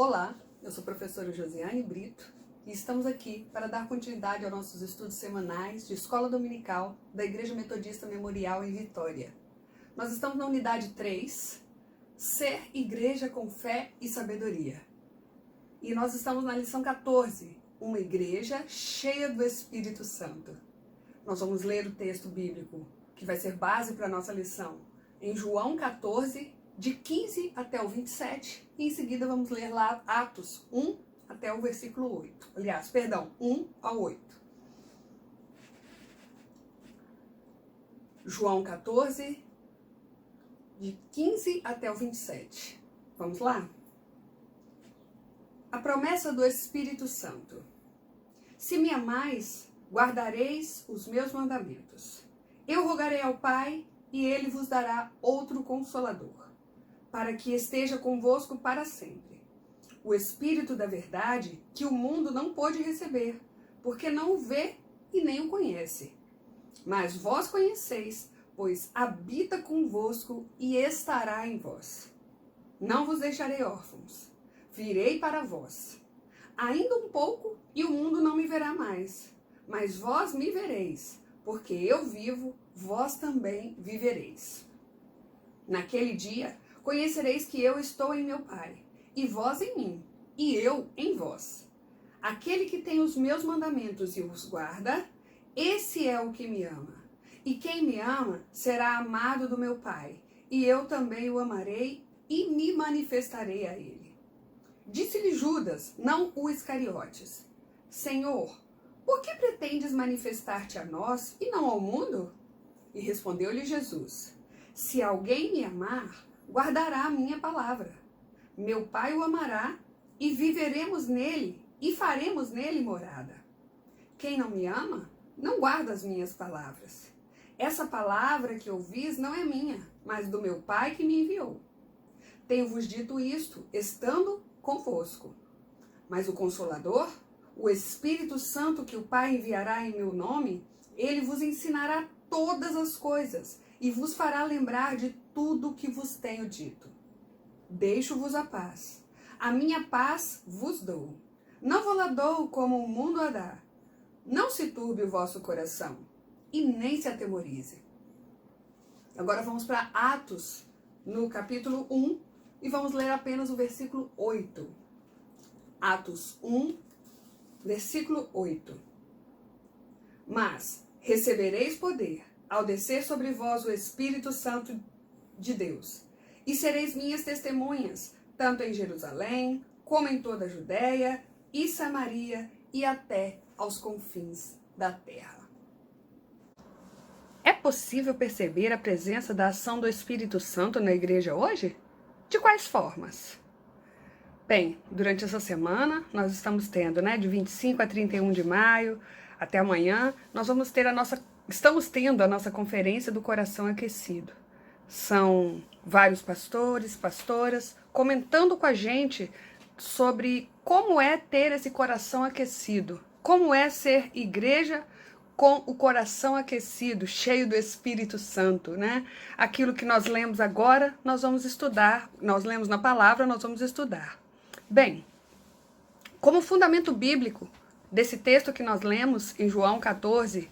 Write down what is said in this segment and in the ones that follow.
Olá, eu sou a professora Josiane Brito e estamos aqui para dar continuidade aos nossos estudos semanais de Escola Dominical da Igreja Metodista Memorial em Vitória. Nós estamos na unidade 3, Ser Igreja com Fé e Sabedoria. E nós estamos na lição 14, uma igreja cheia do Espírito Santo. Nós vamos ler o texto bíblico que vai ser base para a nossa lição em João 14, de 15 até o 27, e em seguida vamos ler lá Atos 1 até o versículo 8. Aliás, perdão, 1 ao 8. João 14, de 15 até o 27. Vamos lá? A promessa do Espírito Santo. Se me amais, guardareis os meus mandamentos. Eu rogarei ao Pai, e ele vos dará outro Consolador, para que esteja convosco para sempre. O Espírito da verdade, que o mundo não pôde receber, porque não o vê e nem o conhece. Mas vós conheceis, pois habita convosco e estará em vós. Não vos deixarei órfãos, virei para vós. Ainda um pouco e o mundo não me verá mais, mas vós me vereis, porque eu vivo, vós também vivereis. Naquele dia, conhecereis que eu estou em meu Pai, e vós em mim, e eu em vós. Aquele que tem os meus mandamentos e os guarda, esse é o que me ama. E quem me ama será amado do meu Pai, e eu também o amarei e me manifestarei a ele. Disse-lhe Judas, não o Iscariotes: Senhor, por que pretendes manifestar-te a nós e não ao mundo? E respondeu-lhe Jesus: Se alguém me amar, guardará a minha palavra. Meu Pai o amará, e viveremos nele, e faremos nele morada. Quem não me ama, não guarda as minhas palavras. Essa palavra que ouvis não é minha, mas do meu Pai que me enviou. Tenho-vos dito isto, estando convosco. Mas o Consolador, o Espírito Santo que o Pai enviará em meu nome, ele vos ensinará todas as coisas, e vos fará lembrar de tudo o que vos tenho dito. Deixo-vos a paz. A minha paz vos dou. Não vos la dou como o mundo a dá. Não se turbe o vosso coração, e nem se atemorize. Agora vamos para Atos, no capítulo 1, e vamos ler apenas o versículo 8. Atos 1, versículo 8. Mas recebereis poder ao descer sobre vós o Espírito Santo de Deus, e sereis minhas testemunhas, tanto em Jerusalém, como em toda a Judéia e Samaria, e até aos confins da terra. É possível perceber a presença da ação do Espírito Santo na igreja hoje? De quais formas? Bem, durante essa semana, nós estamos tendo, de 25 a 31 de maio, até amanhã, estamos tendo a nossa conferência do Coração Aquecido. São vários pastores, pastoras, comentando com a gente sobre como é ter esse coração aquecido, como é ser igreja com o coração aquecido, cheio do Espírito Santo, Aquilo que nós lemos agora, nós vamos estudar, nós lemos na palavra, nós vamos estudar. Bem, como fundamento bíblico desse texto que nós lemos em João 14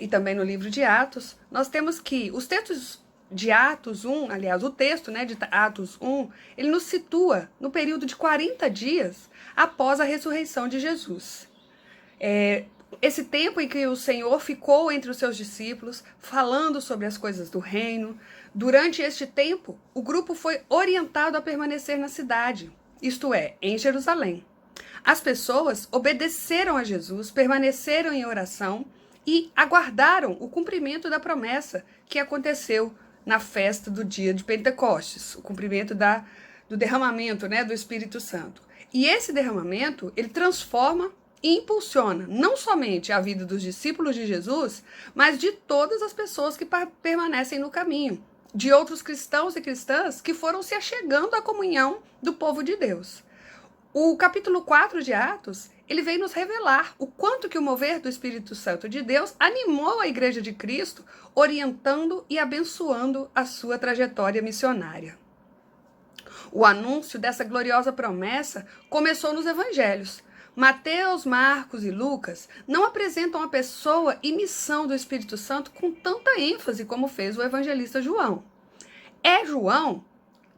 e também no livro de Atos, nós temos que os textos de Atos 1, aliás, o texto de Atos 1, ele nos situa no período de 40 dias após a ressurreição de Jesus. Esse tempo em que o Senhor ficou entre os seus discípulos, falando sobre as coisas do reino. Durante este tempo, o grupo foi orientado a permanecer na cidade, isto é, em Jerusalém. As pessoas obedeceram a Jesus, permaneceram em oração e aguardaram o cumprimento da promessa que aconteceu na festa do dia de Pentecostes, o cumprimento do derramamento do Espírito Santo. E esse derramamento, ele transforma e impulsiona não somente a vida dos discípulos de Jesus, mas de todas as pessoas que permanecem no caminho, de outros cristãos e cristãs que foram se achegando à comunhão do povo de Deus. O capítulo 4 de Atos, ele vem nos revelar o quanto que o mover do Espírito Santo de Deus animou a Igreja de Cristo, orientando e abençoando a sua trajetória missionária. O anúncio dessa gloriosa promessa começou nos evangelhos. Mateus, Marcos e Lucas não apresentam a pessoa e missão do Espírito Santo com tanta ênfase como fez o evangelista João. É João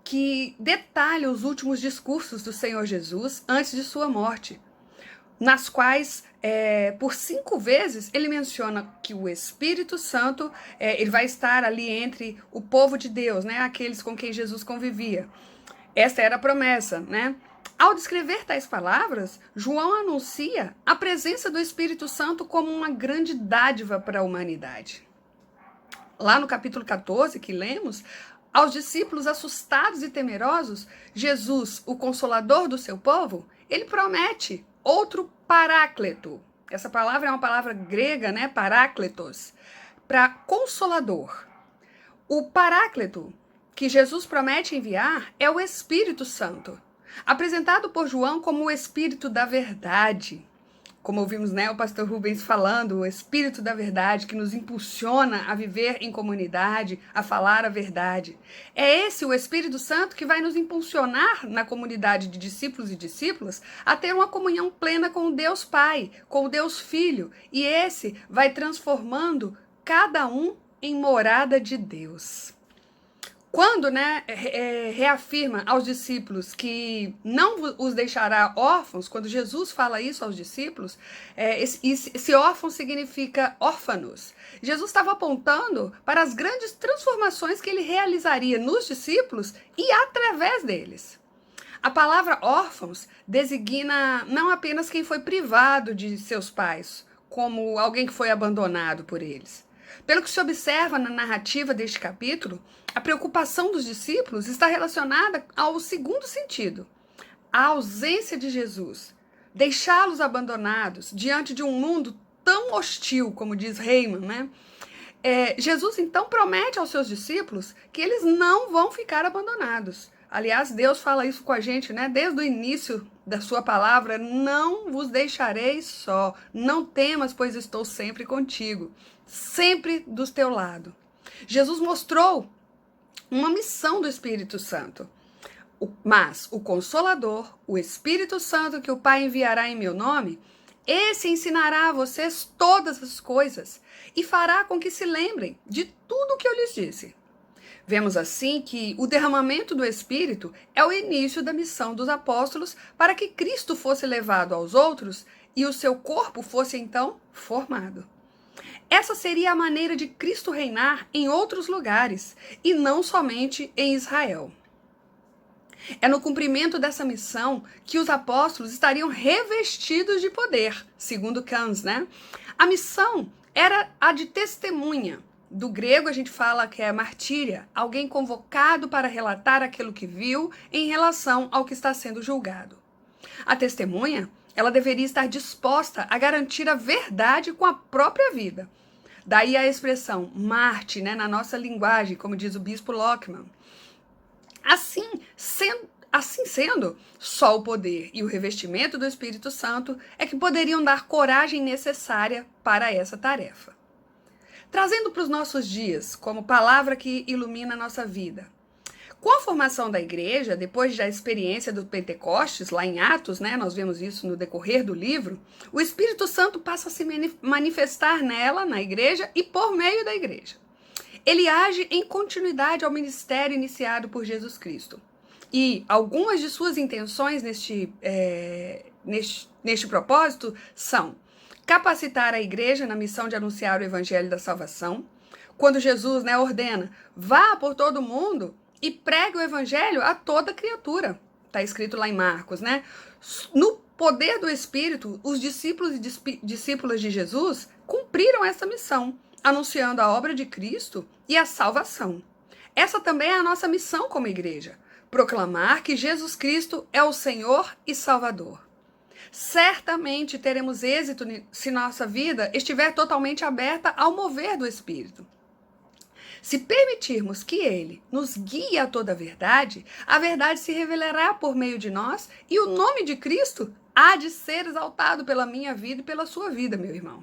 que detalha os últimos discursos do Senhor Jesus antes de sua morte, nas quais, por 5 vezes, ele menciona que o Espírito Santo ele vai estar ali entre o povo de Deus, né, aqueles com quem Jesus convivia. Esta era a promessa, né? Ao descrever tais palavras, João anuncia a presença do Espírito Santo como uma grande dádiva para a humanidade. Lá no capítulo 14, que lemos, aos discípulos assustados e temerosos, Jesus, o consolador do seu povo, ele promete outro paráclito. Essa palavra é uma palavra grega, né? Parácletos, para consolador. O paráclito que Jesus promete enviar é o Espírito Santo, apresentado por João como o Espírito da verdade. Como ouvimos, né, o pastor Rubens falando, o Espírito da verdade que nos impulsiona a viver em comunidade, a falar a verdade. É esse o Espírito Santo que vai nos impulsionar na comunidade de discípulos e discípulas a ter uma comunhão plena com o Deus Pai, com o Deus Filho. E esse vai transformando cada um em morada de Deus. Quando, né, reafirma aos discípulos que não os deixará órfãos, quando Jesus fala isso aos discípulos, esse órfão significa órfanos. Jesus estava apontando para as grandes transformações que ele realizaria nos discípulos e através deles. A palavra órfãos designa não apenas quem foi privado de seus pais, como alguém que foi abandonado por eles. Pelo que se observa na narrativa deste capítulo, a preocupação dos discípulos está relacionada ao segundo sentido, a ausência de Jesus, deixá-los abandonados diante de um mundo tão hostil, como diz Heyman, né? Jesus então promete aos seus discípulos que eles não vão ficar abandonados. Aliás, Deus fala isso com a gente, né? Desde o início da sua palavra, não vos deixarei só, não temas, pois estou sempre contigo, sempre do teu lado. Jesus mostrou uma missão do Espírito Santo. Mas o Consolador, o Espírito Santo que o Pai enviará em meu nome, esse ensinará a vocês todas as coisas e fará com que se lembrem de tudo o que eu lhes disse. Vemos assim que o derramamento do Espírito é o início da missão dos apóstolos para que Cristo fosse levado aos outros e o seu corpo fosse então formado. Essa seria a maneira de Cristo reinar em outros lugares e não somente em Israel. É no cumprimento dessa missão que os apóstolos estariam revestidos de poder, segundo Kans, né? A missão era a de testemunha. Do grego a gente fala que é martíria, alguém convocado para relatar aquilo que viu em relação ao que está sendo julgado. A testemunha, ela deveria estar disposta a garantir a verdade com a própria vida. Daí a expressão Marte, né, na nossa linguagem, como diz o bispo Lockman. Assim sendo, só o poder e o revestimento do Espírito Santo é que poderiam dar coragem necessária para essa tarefa. Trazendo para os nossos dias, como palavra que ilumina a nossa vida. Com a formação da igreja, depois da experiência do Pentecostes, lá em Atos, né, nós vemos isso no decorrer do livro, o Espírito Santo passa a se manifestar nela, na igreja e por meio da igreja. Ele age em continuidade ao ministério iniciado por Jesus Cristo. E algumas de suas intenções neste propósito são capacitar a igreja na missão de anunciar o evangelho da salvação. Quando Jesus, né, ordena, vá por todo mundo e pregue o evangelho a toda criatura. Está escrito lá em Marcos, né? No poder do Espírito, os discípulos e discípulas de Jesus cumpriram essa missão, anunciando a obra de Cristo e a salvação. Essa também é a nossa missão como igreja, proclamar que Jesus Cristo é o Senhor e Salvador. Certamente teremos êxito se nossa vida estiver totalmente aberta ao mover do Espírito. Se permitirmos que Ele nos guie a toda a verdade se revelará por meio de nós e o nome de Cristo há de ser exaltado pela minha vida e pela sua vida, meu irmão.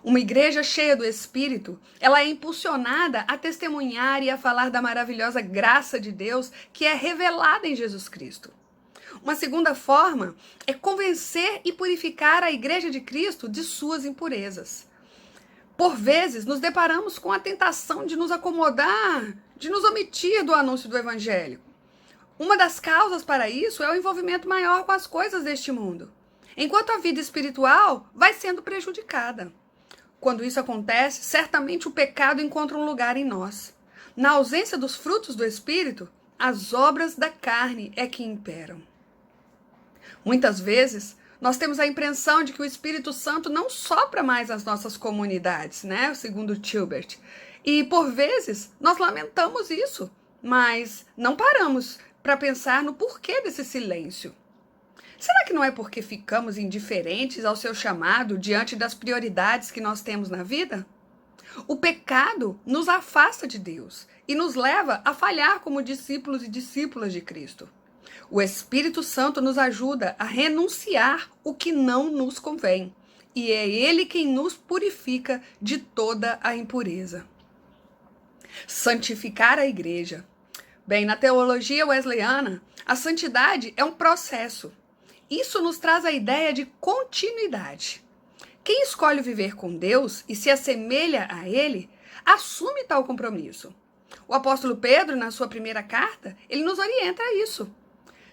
Uma igreja cheia do Espírito, ela é impulsionada a testemunhar e a falar da maravilhosa graça de Deus que é revelada em Jesus Cristo. Uma segunda forma é convencer e purificar a igreja de Cristo de suas impurezas. Por vezes, nos deparamos com a tentação de nos acomodar, de nos omitir do anúncio do Evangelho. Uma das causas para isso é o envolvimento maior com as coisas deste mundo, enquanto a vida espiritual vai sendo prejudicada. Quando isso acontece, certamente o pecado encontra um lugar em nós. Na ausência dos frutos do Espírito, as obras da carne é que imperam. Muitas vezes, nós temos a impressão de que o Espírito Santo não sopra mais nas nossas comunidades, né? Segundo Tilbert. E, por vezes, nós lamentamos isso, mas não paramos para pensar no porquê desse silêncio. Será que não é porque ficamos indiferentes ao seu chamado diante das prioridades que nós temos na vida? O pecado nos afasta de Deus e nos leva a falhar como discípulos e discípulas de Cristo. O Espírito Santo nos ajuda a renunciar o que não nos convém, e é Ele quem nos purifica de toda a impureza. Santificar a igreja. Bem, na teologia wesleyana, a santidade é um processo. Isso nos traz a ideia de continuidade. Quem escolhe viver com Deus e se assemelha a Ele, assume tal compromisso. O apóstolo Pedro, na sua primeira carta, ele nos orienta a isso.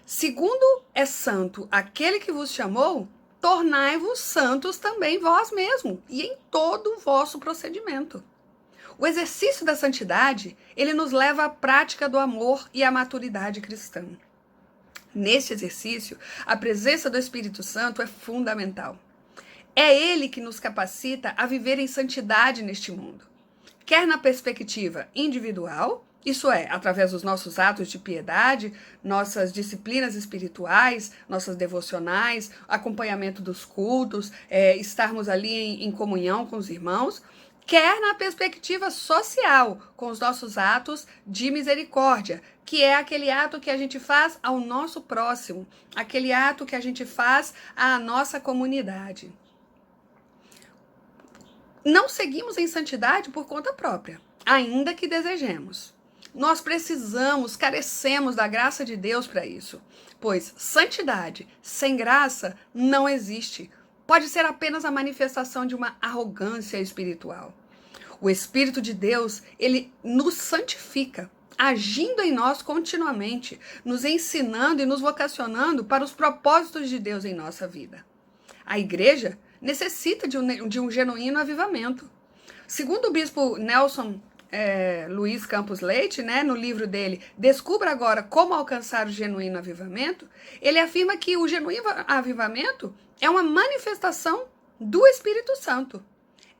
Segundo é santo aquele que vos chamou, tornai-vos santos também vós mesmos e em todo o vosso procedimento. O exercício da santidade, ele nos leva à prática do amor e à maturidade cristã. Neste exercício, a presença do Espírito Santo é fundamental. É Ele que nos capacita a viver em santidade neste mundo. Quer na perspectiva individual, isso é, através dos nossos atos de piedade, nossas disciplinas espirituais, nossas devocionais, acompanhamento dos cultos, estarmos ali em comunhão com os irmãos, quer na perspectiva social, com os nossos atos de misericórdia, que é aquele ato que a gente faz ao nosso próximo, aquele ato que a gente faz à nossa comunidade. Não seguimos em santidade por conta própria, ainda que desejemos. Nós precisamos, carecemos da graça de Deus para isso, pois santidade sem graça não existe. Pode ser apenas a manifestação de uma arrogância espiritual. O Espírito de Deus, ele nos santifica, agindo em nós continuamente, nos ensinando e nos vocacionando para os propósitos de Deus em nossa vida. A igreja necessita de um genuíno avivamento. Segundo o bispo Nelson Luiz Campos Leite, né, no livro dele, Descubra Agora Como Alcançar o Genuíno Avivamento, ele afirma que o genuíno avivamento é uma manifestação do Espírito Santo.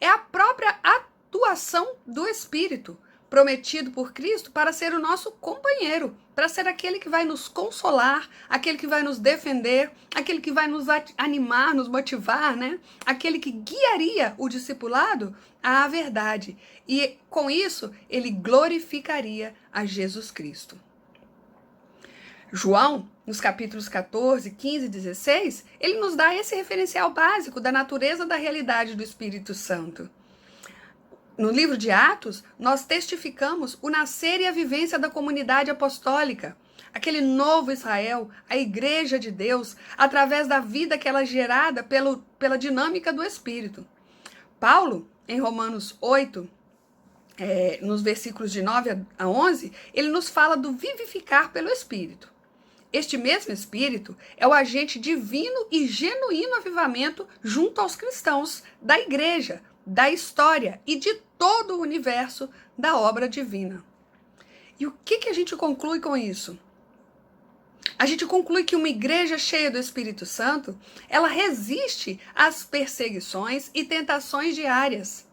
É a própria atuação do Espírito, prometido por Cristo para ser o nosso companheiro, para ser aquele que vai nos consolar, aquele que vai nos defender, aquele que vai nos animar, nos motivar, né? Aquele que guiaria o discipulado à verdade. E com isso, ele glorificaria a Jesus Cristo. João, nos capítulos 14, 15 e 16, ele nos dá esse referencial básico da natureza da realidade do Espírito Santo. No livro de Atos, nós testificamos o nascer e a vivência da comunidade apostólica, aquele novo Israel, a igreja de Deus, através da vida que ela é gerada pela dinâmica do Espírito. Paulo, em Romanos 8, nos versículos de 9 a 11, ele nos fala do vivificar pelo Espírito. Este mesmo Espírito é o agente divino e genuíno avivamento junto aos cristãos da igreja, da história e de todo o universo da obra divina. E o que a gente conclui com isso? A gente conclui que uma igreja cheia do Espírito Santo, ela resiste às perseguições e tentações diárias.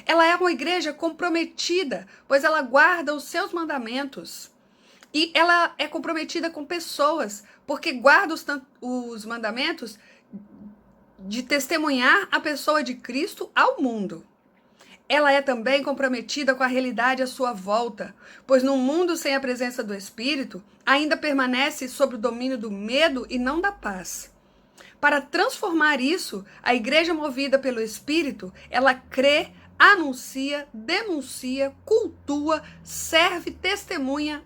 Ela é uma igreja comprometida, pois ela guarda os seus mandamentos. E ela é comprometida com pessoas, porque guarda os mandamentos de testemunhar a pessoa de Cristo ao mundo. Ela é também comprometida com a realidade à sua volta, pois num mundo sem a presença do Espírito, ainda permanece sob o domínio do medo e não da paz. Para transformar isso, a igreja movida pelo Espírito, ela crê, anuncia, denuncia, cultua, serve, testemunha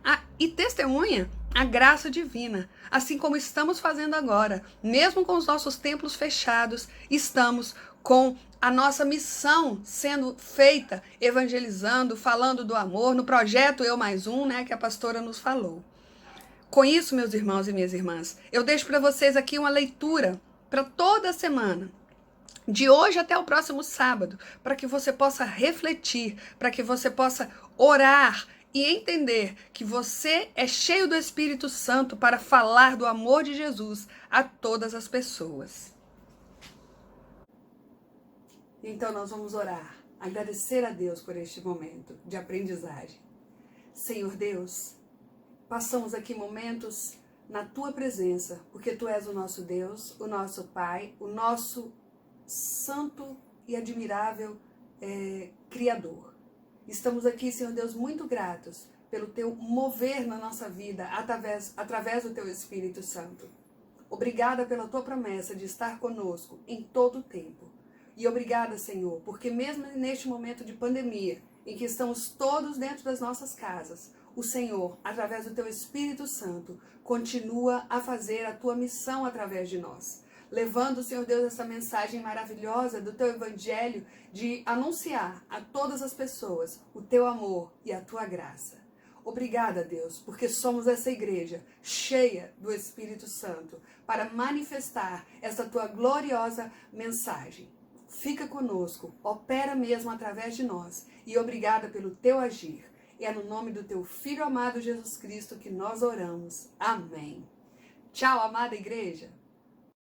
a graça divina. Assim como estamos fazendo agora, mesmo com os nossos templos fechados, estamos com a nossa missão sendo feita, evangelizando, falando do amor, no projeto Eu Mais Um, né, que a pastora nos falou. Com isso, meus irmãos e minhas irmãs, eu deixo para vocês aqui uma leitura para toda a semana, de hoje até o próximo sábado, para que você possa refletir, para que você possa orar e entender que você é cheio do Espírito Santo para falar do amor de Jesus a todas as pessoas. Então nós vamos orar, agradecer a Deus por este momento de aprendizagem. Senhor Deus, passamos aqui momentos na Tua presença, porque Tu és o nosso Deus, o nosso Pai, o nosso santo e admirável Criador. Estamos aqui, Senhor Deus, muito gratos pelo Teu mover na nossa vida através do Teu Espírito Santo. Obrigada pela Tua promessa de estar conosco em todo o tempo. E obrigada, Senhor, porque mesmo neste momento de pandemia, em que estamos todos dentro das nossas casas, o Senhor, através do Teu Espírito Santo, continua a fazer a Tua missão através de nós. Levando, Senhor Deus, essa mensagem maravilhosa do Teu Evangelho de anunciar a todas as pessoas o Teu amor e a Tua graça. Obrigada, Deus, porque somos essa igreja cheia do Espírito Santo para manifestar essa Tua gloriosa mensagem. Fica conosco, opera mesmo através de nós e obrigada pelo Teu agir. É no nome do Teu Filho amado Jesus Cristo que nós oramos. Amém. Tchau, amada igreja.